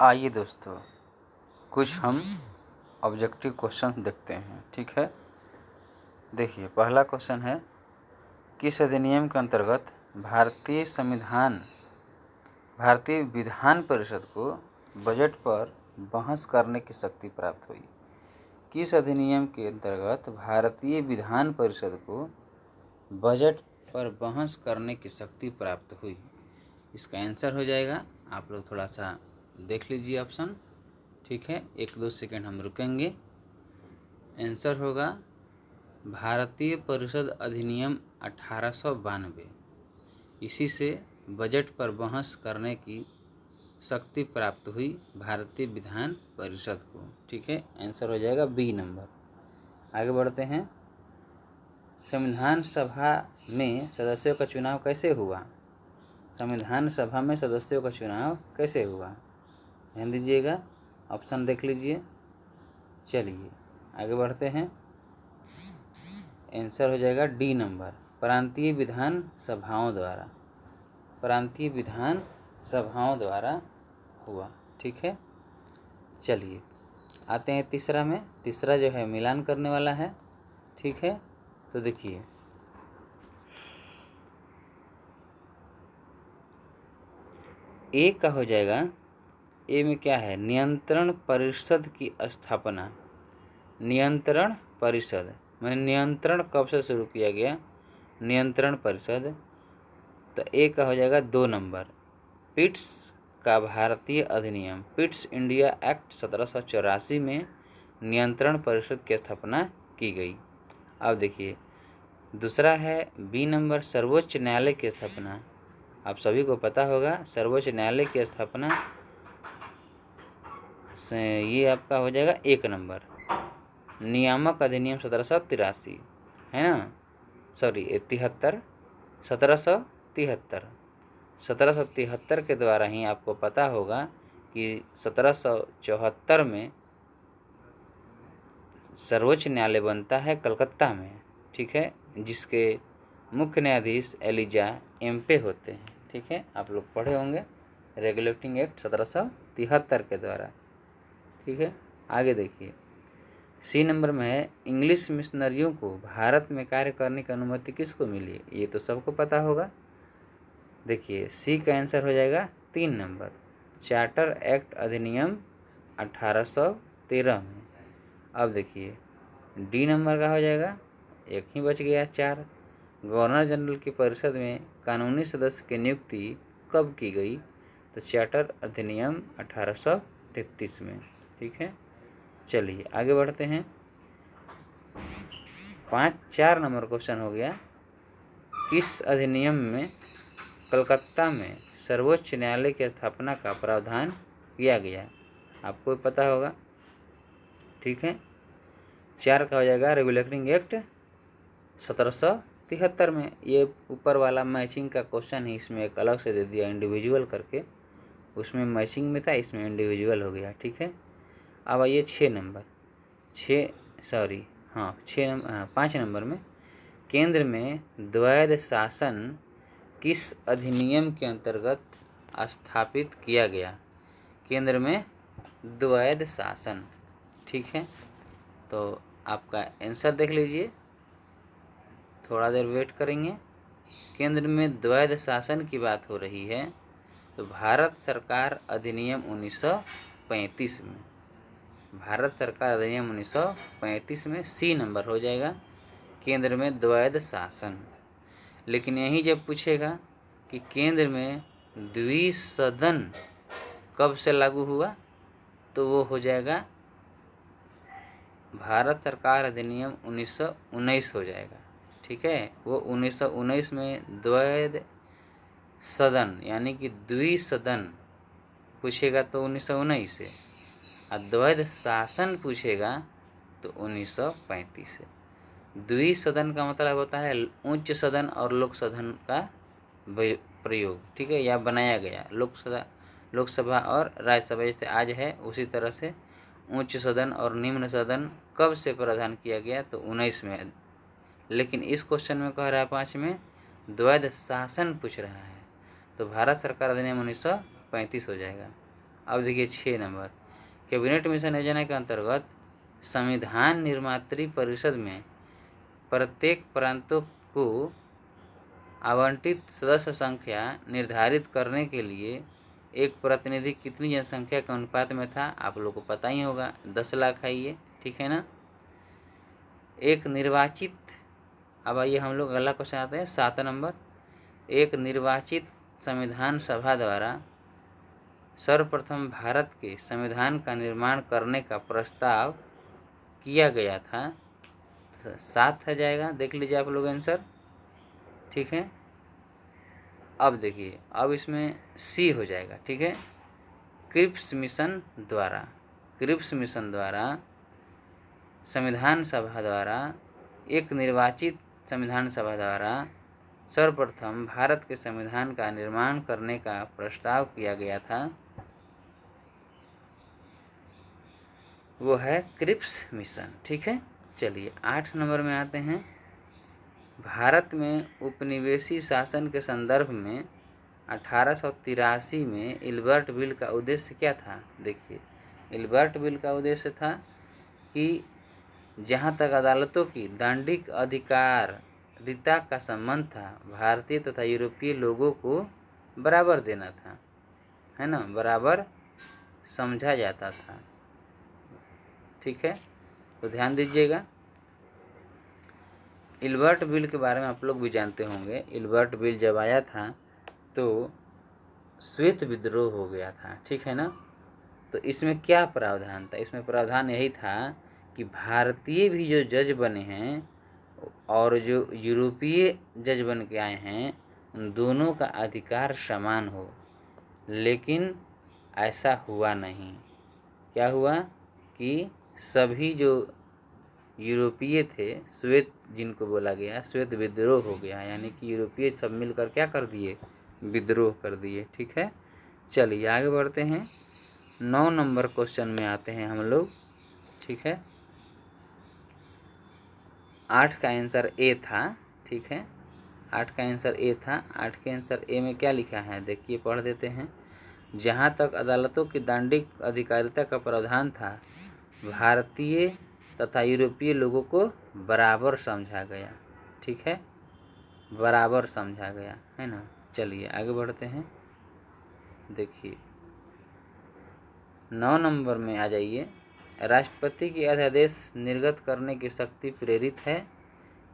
आइए दोस्तों, कुछ हम ऑब्जेक्टिव क्वेश्चन देखते हैं। ठीक है, देखिए पहला क्वेश्चन है, किस अधिनियम के अंतर्गत भारतीय विधान परिषद को बजट पर बहस करने की शक्ति प्राप्त हुई? किस अधिनियम के अंतर्गत भारतीय विधान परिषद को बजट पर बहस करने की शक्ति प्राप्त हुई? इसका आंसर हो जाएगा, आप लोग थोड़ा सा देख लीजिए ऑप्शन। ठीक है, 1-2 सेकेंड हम रुकेंगे। आंसर होगा भारतीय परिषद अधिनियम 1892। इसी से बजट पर बहस करने की शक्ति प्राप्त हुई भारतीय विधान परिषद को। ठीक है, आंसर हो जाएगा बी नंबर। आगे बढ़ते हैं। संविधान सभा में सदस्यों का चुनाव कैसे हुआ? संविधान सभा में सदस्यों का चुनाव कैसे हुआ? ध्यान दीजिएगा, ऑप्शन देख लीजिए। चलिए आगे बढ़ते हैं। आंसर हो जाएगा डी नंबर, प्रांतीय विधान सभाओं द्वारा। प्रांतीय विधान सभाओं द्वारा हुआ। ठीक है, चलिए आते हैं तीसरा में। तीसरा जो है मिलान करने वाला है। ठीक है, तो देखिए ए का हो जाएगा, ए में क्या है? नियंत्रण परिषद की स्थापना। नियंत्रण परिषद मैंने नियंत्रण कब से शुरू किया गया? नियंत्रण परिषद। तो ए का हो जाएगा 2 नंबर, पिट्स का भारतीय अधिनियम, पिट्स इंडिया एक्ट 1784 में नियंत्रण परिषद की स्थापना की गई। अब देखिए दूसरा है बी नंबर, सर्वोच्च न्यायालय की स्थापना। आप सभी को पता होगा सर्वोच्च न्यायालय की स्थापना ये आपका हो जाएगा 1 नंबर, नियामक अधिनियम 1783 है ना, सॉरी 73, 1773 के द्वारा ही आपको पता होगा कि 1774 में सर्वोच्च न्यायालय बनता है कलकत्ता में। ठीक है, जिसके मुख्य न्यायाधीश एलिजा एम्पे होते हैं। ठीक है, आप लोग पढ़े होंगे रेगुलेटिंग एक्ट 1773 के द्वारा। ठीक है, आगे देखिए सी नंबर में है, इंग्लिश मिशनरियों को भारत में कार्य करने की अनुमति किसको मिली? ये तो सबको पता होगा। देखिए सी का आंसर हो जाएगा 3 नंबर, चार्टर एक्ट अधिनियम 1813 में। अब देखिए डी नंबर का हो जाएगा, एक ही बच गया 4, गवर्नर जनरल की परिषद में कानूनी सदस्य की नियुक्ति कब की गई? तो चार्टर अधिनियम 1833 में। ठीक है, चलिए आगे बढ़ते हैं। 4 नंबर क्वेश्चन हो गया, किस अधिनियम में कलकत्ता में सर्वोच्च न्यायालय की स्थापना का प्रावधान किया गया? आपको पता होगा। ठीक है, 4 का हो जाएगा रेगुलेटिंग एक्ट 1773 में। ये ऊपर वाला मैचिंग का क्वेश्चन है, इसमें एक अलग से दे दिया इंडिविजुअल करके, उसमें मैचिंग में था, इसमें इंडिविजुअल हो गया। ठीक है, अब आइए 5 नंबर में, केंद्र में द्वैध शासन किस अधिनियम के अंतर्गत स्थापित किया गया? केंद्र में द्वैध शासन। ठीक है, तो आपका आंसर देख लीजिए, थोड़ा देर वेट करेंगे। केंद्र में द्वैध शासन की बात हो रही है तो भारत सरकार अधिनियम 1935 में, भारत सरकार अधिनियम 1935 में सी नंबर हो जाएगा, केंद्र में द्वैध शासन। लेकिन यही जब पूछेगा कि केंद्र में द्विसदन कब से लागू हुआ, तो वो हो जाएगा भारत सरकार अधिनियम 1919 हो जाएगा। ठीक है, वो 1919 में द्वैध सदन यानी कि द्विसदन पूछेगा तो 1919 से, और द्वैध शासन पूछेगा तो 1935 से। द्विसदन का मतलब होता है उच्च सदन और लोक सदन का प्रयोग। ठीक है, या बनाया गया लोकसभा और राज्यसभा जैसे आज है, उसी तरह से उच्च सदन और निम्न सदन कब से प्रावधान किया गया? तो 19 में। लेकिन इस क्वेश्चन में कह रहा है 5 में द्वैध शासन पूछ रहा है, तो भारत सरकार अधिनियम 1935 हो जाएगा। अब देखिए 6 नंबर, कैबिनेट मिशन योजना के अंतर्गत संविधान निर्मात्री परिषद में प्रत्येक प्रांतों को आवंटित सदस्य संख्या निर्धारित करने के लिए एक प्रतिनिधि कितनी जनसंख्या के अनुपात में था, आप लोग को पता ही होगा, 10 लाख है ये, ठीक है ना। एक निर्वाचित, अब आइए हम लोग अगला क्वेश्चन आते हैं 7 नंबर, एक निर्वाचित संविधान सभा द्वारा सर्वप्रथम भारत के संविधान का निर्माण करने का प्रस्ताव किया गया था। 7 हो जाएगा, देख लीजिए आप लोग आंसर, ठीक है। अब देखिए, अब इसमें सी हो जाएगा, ठीक है। क्रिप्स मिशन द्वारा संविधान सभा द्वारा, एक निर्वाचित संविधान सभा द्वारा सर्वप्रथम भारत के संविधान का निर्माण करने का प्रस्ताव किया गया था, वो है क्रिप्स मिशन, ठीक है। चलिए 8 नंबर में आते हैं। भारत में उपनिवेशी शासन के संदर्भ में 1883 में इल्बर्ट बिल का उद्देश्य क्या था। देखिए, इल्बर्ट बिल का उद्देश्य था कि जहाँ तक अदालतों की दंडिक अधिकारिता का संबंध था, भारतीय तथा यूरोपीय लोगों को बराबर देना था, है ना, बराबर समझा जाता था, ठीक है। तो ध्यान दीजिएगा, इल्बर्ट बिल के बारे में आप लोग भी जानते होंगे। इल्बर्ट बिल जब आया था तो श्वेत विद्रोह हो गया था, ठीक है ना। तो इसमें क्या प्रावधान था, इसमें प्रावधान यही था कि भारतीय भी जो जज बने हैं और जो यूरोपीय जज बन के आए हैं, उन दोनों का अधिकार समान हो। लेकिन ऐसा हुआ नहीं। क्या हुआ कि सभी जो यूरोपीय थे, श्वेत जिनको बोला गया, श्वेत विद्रोह हो गया, यानी कि यूरोपीय सब मिलकर क्या कर दिए, विद्रोह कर दिए, ठीक है। चलिए आगे बढ़ते हैं, 9 नंबर क्वेश्चन में आते हैं हम लोग, ठीक है। 8 का आंसर ए था, ठीक है, 8 का आंसर ए था। 8 के आंसर ए में क्या लिखा है, देखिए पढ़ देते हैं। जहाँ तक अदालतों की दंडिक अधिकारिता का प्रावधान था, भारतीय तथा यूरोपीय लोगों को बराबर समझा गया, ठीक है, बराबर समझा गया, है ना। चलिए आगे बढ़ते हैं। देखिए 9 नंबर में आ जाइए, राष्ट्रपति की अध्यादेश निर्गत करने की शक्ति प्रेरित है,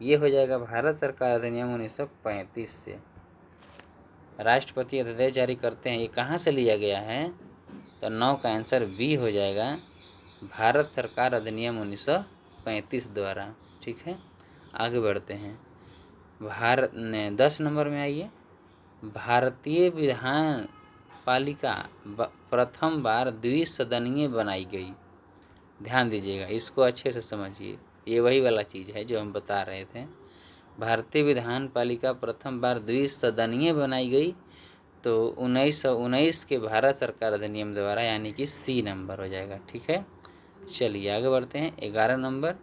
ये हो जाएगा भारत सरकार अधिनियम 1935 से। राष्ट्रपति अध्यादेश जारी करते हैं, ये कहाँ से लिया गया है, तो 9 का आंसर बी हो जाएगा, भारत सरकार अधिनियम 1935 द्वारा, ठीक है। आगे बढ़ते हैं, भारत ने 10 नंबर में आइए, भारतीय विधान पालिका प्रथम बार द्विसदनीय बनाई गई। ध्यान दीजिएगा, इसको अच्छे से समझिए, ये वही वाला चीज़ है जो हम बता रहे थे। भारतीय विधान पालिका प्रथम बार द्विसदनीय बनाई गई तो 1919 के भारत सरकार अधिनियम द्वारा, यानी कि सी नंबर हो जाएगा, ठीक है। चलिए आगे बढ़ते हैं, 11 नंबर,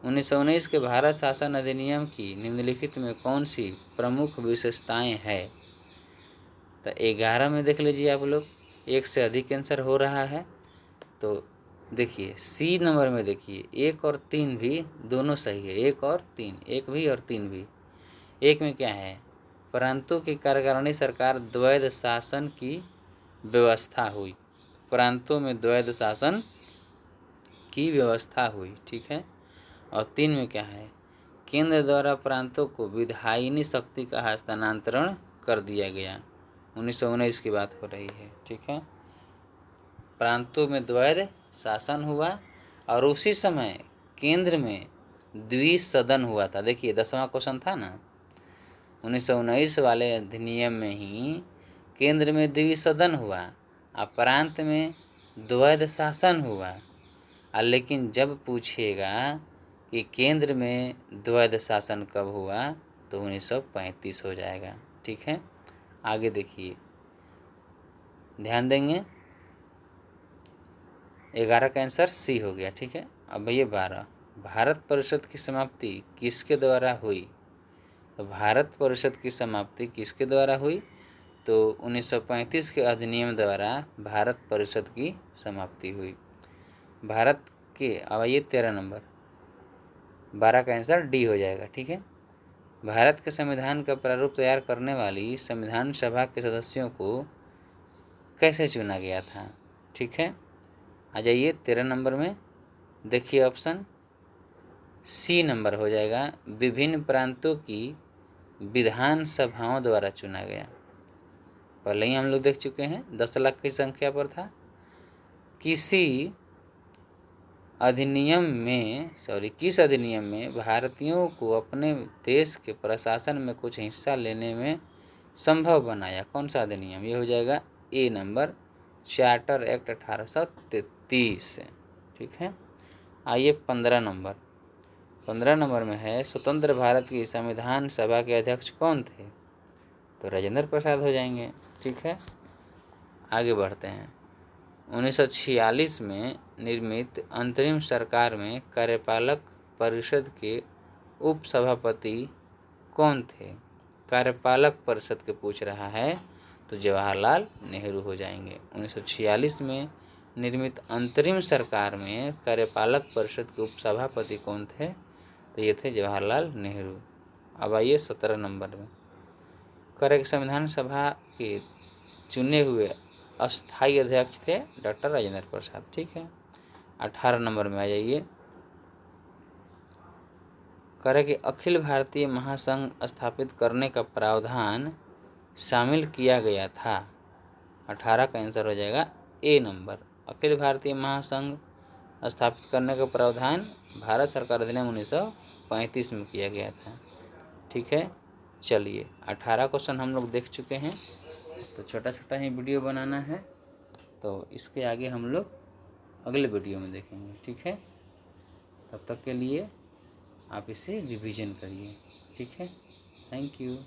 1919 के भारत शासन अधिनियम की निम्नलिखित में कौन सी प्रमुख विशेषताएं हैं। तो 11 में देख लीजिए आप लोग, एक से अधिक आंसर हो रहा है, तो देखिए सी नंबर में देखिए 1 और 3 भी दोनों सही है, 1 और 3, 1 भी और 3 भी। 1 में क्या है, प्रांतों की कार्यकारिणी सरकार द्वैध शासन की व्यवस्था हुई, प्रांतों में द्वैध शासन की व्यवस्था हुई, ठीक है। और 3 में क्या है, केंद्र द्वारा प्रांतों को विधायिनी शक्ति का हस्तांतरण कर दिया गया। 1919 की बात हो रही है, ठीक है। प्रांतों में द्वैध शासन हुआ और उसी समय केंद्र में द्विसदन हुआ था। देखिए 10वां क्वेश्चन था ना, 1919 वाले अधिनियम में ही केंद्र में द्विसदन हुआ और प्रांत में द्वैध शासन हुआ। लेकिन जब पूछेगा कि केंद्र में द्वैध शासन कब हुआ, तो 1935 हो जाएगा, ठीक है। आगे देखिए, ध्यान देंगे, 11 का आंसर सी हो गया, ठीक है। अब ये 12, भारत परिषद की समाप्ति किसके द्वारा हुई। तो भारत परिषद की समाप्ति किसके द्वारा हुई, तो 1935 के अधिनियम द्वारा भारत परिषद की समाप्ति हुई। भारत के, अब आइए 13 नंबर, 12 का आंसर डी हो जाएगा। ठीक है, भारत के संविधान का प्रारूप तैयार करने वाली संविधान सभा के सदस्यों को कैसे चुना गया था। ठीक है, आ जाइए 13 नंबर में, देखिए ऑप्शन सी नंबर हो जाएगा, विभिन्न प्रांतों की विधान सभाओं द्वारा चुना गया। पहले ही हम लोग देख चुके हैं 10 लाख की संख्या पर था। किस अधिनियम में भारतीयों को अपने देश के प्रशासन में कुछ हिस्सा लेने में संभव बनाया। कौन सा अधिनियम, ये हो जाएगा ए नंबर, चार्टर एक्ट 1833। ठीक है, आइए 15 नंबर। 15 नंबर में है, स्वतंत्र भारत की संविधान सभा के अध्यक्ष कौन थे। तो राजेंद्र प्रसाद हो जाएंगे। ठीक है, आगे बढ़ते हैं। 1946 में निर्मित अंतरिम सरकार में कार्यपालक परिषद के उप सभापति कौन थे। कार्यपालक परिषद के पूछ रहा है तो जवाहरलाल नेहरू हो जाएंगे। 1946 में निर्मित अंतरिम सरकार में कार्यपालक परिषद के उप सभापति कौन थे, तो ये थे जवाहरलाल नेहरू। अब आइए 17 नंबर में, करे संविधान सभा के चुने हुए अस्थायी अध्यक्ष थे डॉक्टर राजेंद्र प्रसाद। ठीक है, 18 नंबर में आ जाइए, करे कि अखिल भारतीय महासंघ स्थापित करने का प्रावधान शामिल किया गया था। 18 का आंसर हो जाएगा ए नंबर, अखिल भारतीय महासंघ स्थापित करने का प्रावधान भारत सरकार अधिनियम 1935 में किया गया था। ठीक है, चलिए 18 क्वेश्चन हम लोग देख चुके हैं, तो छोटा छोटा ही वीडियो बनाना है, तो इसके आगे हम लोग अगले वीडियो में देखेंगे। ठीक है, तब तक के लिए आप इसे रिवीजन करिए। ठीक है, थैंक यू।